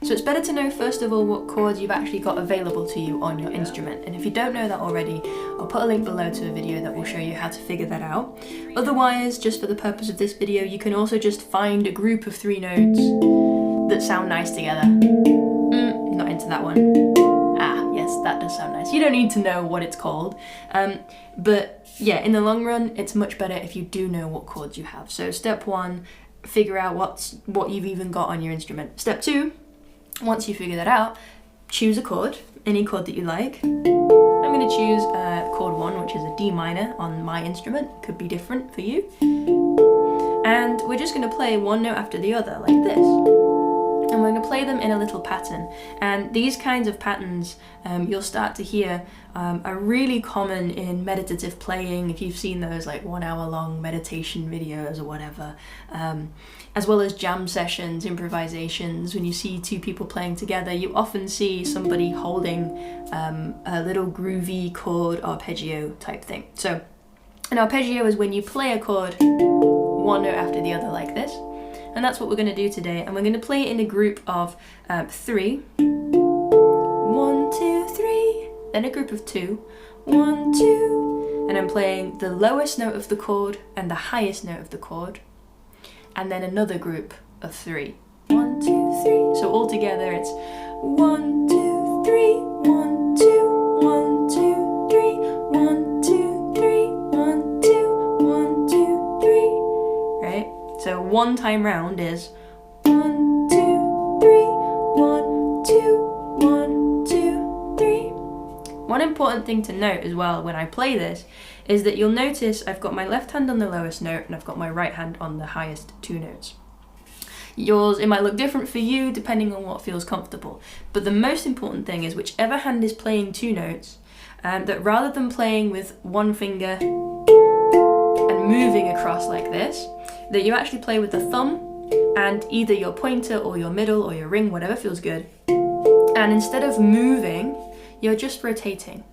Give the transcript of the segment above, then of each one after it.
So it's better to know first of all what chords you've actually got available to you on your instrument, and if you don't know that already, I'll put a link below to a video that will show you how to figure that out. Otherwise, just for the purpose of this video, you can also just find a group of 3 notes that sound nice together. Not into that one. Ah, yes, that does sound nice. You don't need to know what it's called, but yeah, in the long run, it's much better if you do know what chords you have. So step 1, figure out what you've even got on your instrument. Step 2, once you figure that out, choose a chord, any chord that you like. I'm going to choose chord 1, which is a D minor on my instrument. Could be different for you. And we're just going to play one note after the other, like this. And we're going to play them in a little pattern. And these kinds of patterns you'll start to hear are really common in meditative playing, if you've seen those like 1 hour long meditation videos or whatever, as well as jam sessions, improvisations. When you see 2 people playing together, you often see somebody holding a little groovy chord arpeggio type thing. So an arpeggio is when you play a chord one note after the other like this. And that's what we're going to do today, and we're going to play it in a group of 3. 1, 2, 3. Then a group of 2. 1, 2. And I'm playing the lowest note of the chord and the highest note of the chord. And then another group of 3. 1, 2, 3. So all together it's 1, 2, 3. 1, 2, 1, 2, 3. 1, 2, 3. 1, 2, 1, 2, 3. Right? So 1 time round is 1, 2, 3, 1, 2, 1, 2, 3. One important thing to note as well when I play this is that you'll notice I've got my left hand on the lowest note and I've got my right hand on the highest 2 notes. Yours, it might look different for you depending on what feels comfortable, but the most important thing is whichever hand is playing 2 notes, that rather than playing with 1 finger and moving across like this, that you actually play with the thumb and either your pointer or your middle or your ring, whatever feels good. And instead of moving, you're just rotating.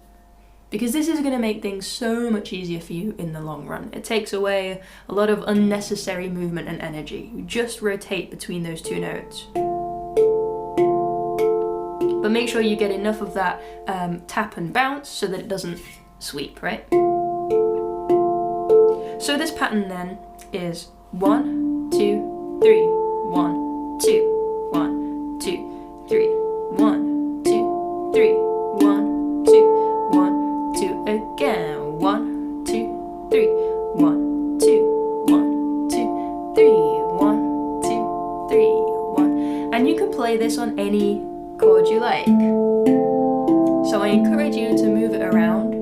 Because this is going to make things so much easier for you in the long run. It takes away a lot of unnecessary movement and energy. You just rotate between those 2 notes. But make sure you get enough of that tap and bounce so that it doesn't sweep, right? So this pattern then is 1, 2, 3, 1, 2, 1, 2, 3, 1, 2, 3, 1, 2, 1, 2, again, 1, 2, 3, 1, 2, 1, 2, 3, 1, 2, 3, 1. And you can play this on any chord you like. So I encourage you to move it around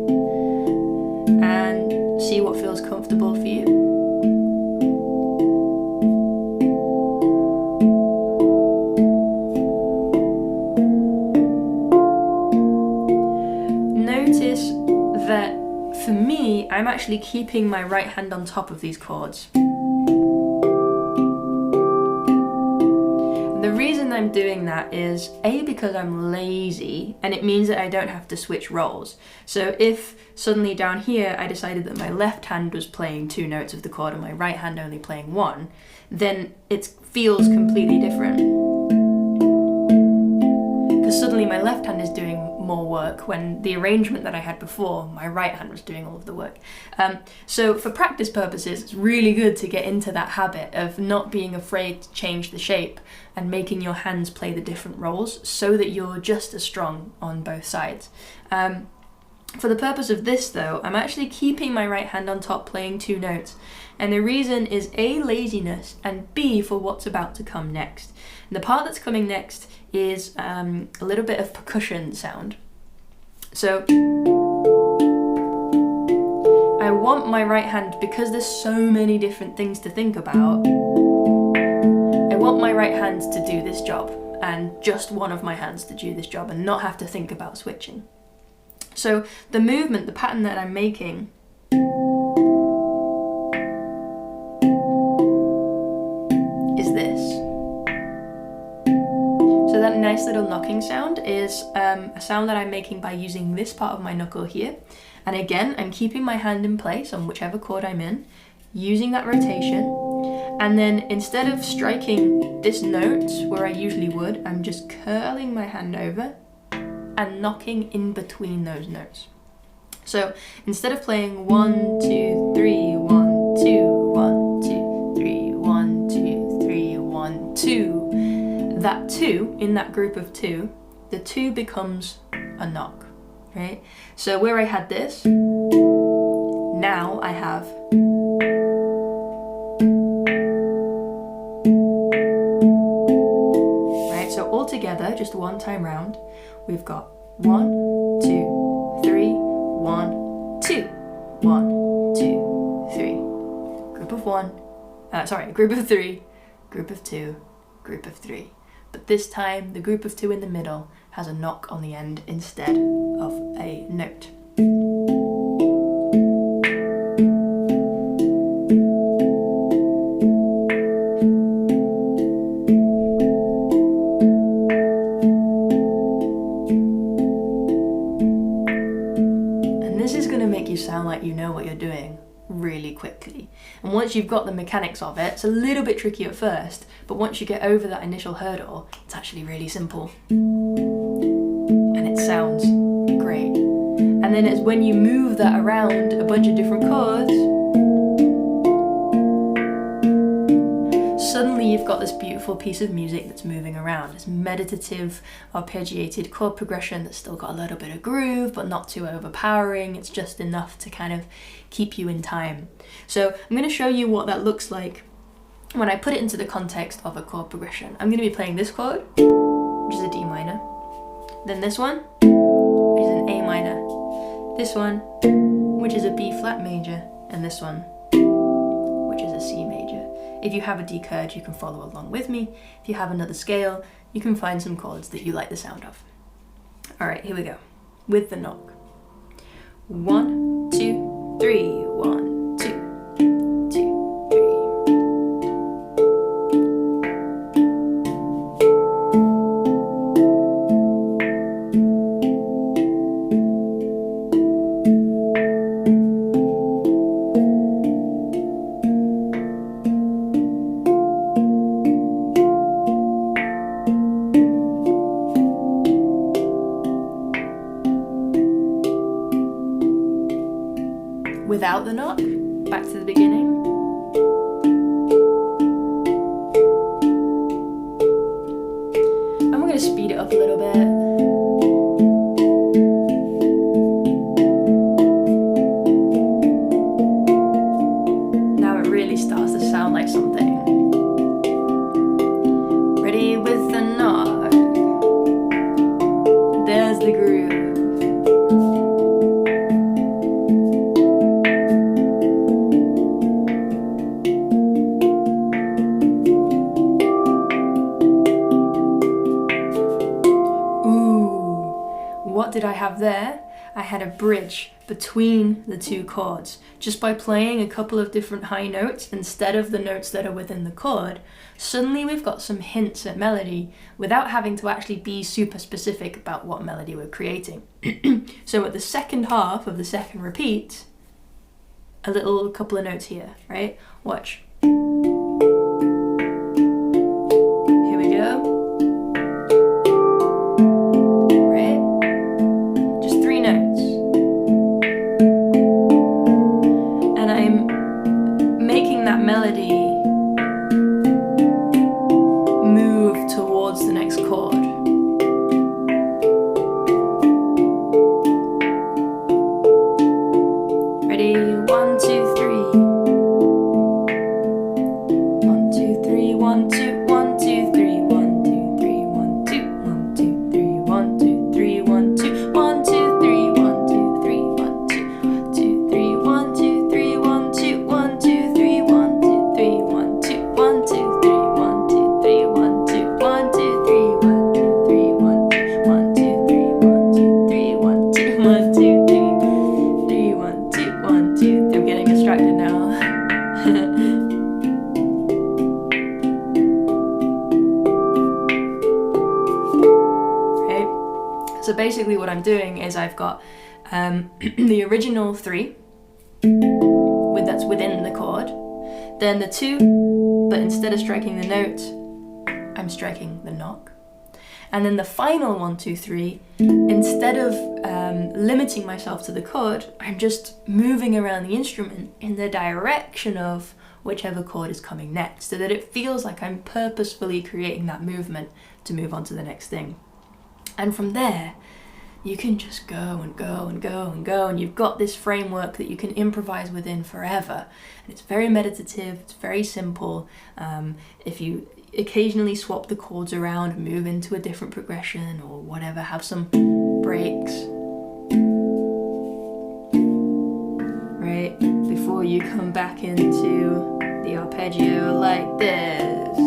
and see what feels comfortable for you. Notice that for me, I'm actually keeping my right hand on top of these chords. The reason I'm doing that is A, because I'm lazy and it means that I don't have to switch roles. So if suddenly down here I decided that my left hand was playing 2 notes of the chord and my right hand only playing 1, then it feels completely different. Because suddenly my left hand is doing more work when the arrangement that I had before, my right hand was doing all of the work. So for practice purposes, it's really good to get into that habit of not being afraid to change the shape and making your hands play the different roles so that you're just as strong on both sides. For the purpose of this though, I'm actually keeping my right hand on top playing 2 notes. And the reason is A, laziness, and B, for what's about to come next. And the part that's coming next is a little bit of percussion sound. So I want my right hand, because there's so many different things to think about, I want my right hand to do this job and just one of my hands to do this job and not have to think about switching. So the movement, the pattern that I'm making is this. So that nice little knocking sound is a sound that I'm making by using this part of my knuckle here. And again, I'm keeping my hand in place on whichever chord I'm in, using that rotation. And then instead of striking this note where I usually would, I'm just curling my hand over and knocking in between those notes. So instead of playing 1, 2, 3, 1, 2, 1, 2, 3, 1, 2, 3, 1, 2, that 2 in that group of 2, the 2 becomes a knock, right? So where I had this, now I have right. So all together, just one time round, we've got 1, 2, 3, 1, 2, 1, 2, 3. Group of 1, group of 3, group of 2, group of 3. But this time, the group of 2 in the middle has a knock on the end instead of a note. And this is going to make you sound like you know what you're doing really quickly. And once you've got the mechanics of it, it's a little bit tricky at first, but once you get over that initial hurdle, it's actually really simple. And it sounds great. And then it's when you move that around a bunch of different chords, suddenly you've got this beautiful piece of music that's moving around. It's meditative, arpeggiated chord progression that's still got a little bit of groove, but not too overpowering. It's just enough to kind of keep you in time. So I'm going to show you what that looks like when I put it into the context of a chord progression. I'm going to be playing this chord, which is a D minor. Then this one, which is an A minor. This one, which is a B flat major. And this one, which is a C major. If you have a D chord, you can follow along with me. If you have another scale, you can find some chords that you like the sound of. All right, here we go. With the knock. 1, 2, 3, 1, 2, 2, 3. Without the knock, back to the beginning. And we're going to speed it up a little bit. Now it really starts to sound like something. Ready with the knock. There's the groove. What did I have there? I had a bridge between the two chords. Just by playing a couple of different high notes instead of the notes that are within the chord, suddenly we've got some hints at melody without having to actually be super specific about what melody we're creating. So at the second half of the second repeat, a little couple of notes here, right? Watch. Here we go. Melody move towards the next chord. Ready? 1, 2, 3. 1, 2, 3, 1, 2, 1, 2, 3, 1, 2, 3, 1, 2, 1, 2, 3, 1, 2, 3, 1, 2, 1, 2, 3, 1, 2, 3, 1, 2, 2, 3, 1, 2, 3, 1, 2, 1, 2, 3, 1. 1, 2, 1, 2, 3, 1, 2, 3, 1, 2, 1, 2, 3, 1, 2, 3, 1, 1, 2, 3, 1, 2, 3, 1, 2, 1, 2, 3, 3, 1, 2, 1, 2, 3. I'm getting distracted now. Right? So basically what I'm doing is I've got the original 3 that's within the chord. Then the 2 but instead of striking the note, I'm striking the knock. And then the final 1, 2, 3, instead of limiting myself to the chord, I'm just moving around the instrument in the direction of whichever chord is coming next, so that it feels like I'm purposefully creating that movement to move on to the next thing. And from there, you can just go and go and go and go, and you've got this framework that you can improvise within forever. And it's very meditative, it's very simple. If you occasionally swap the chords around, move into a different progression or whatever, have some breaks, right, before you come back into the arpeggio like this.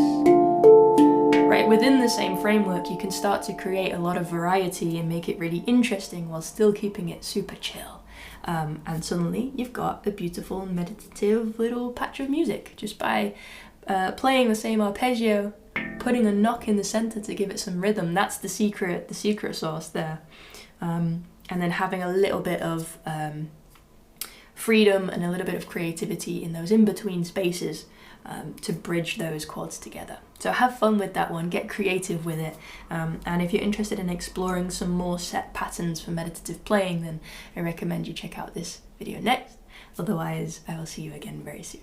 Right, within the same framework, you can start to create a lot of variety and make it really interesting while still keeping it super chill. And suddenly you've got a beautiful meditative little patch of music just by playing the same arpeggio, putting a knock in the center to give it some rhythm. That's the secret sauce there. And then having a little bit of freedom and a little bit of creativity in those in-between spaces to bridge those chords together. So have fun with that one, get creative with it. And if you're interested in exploring some more set patterns for meditative playing, then I recommend you check out this video next. Otherwise, I will see you again very soon.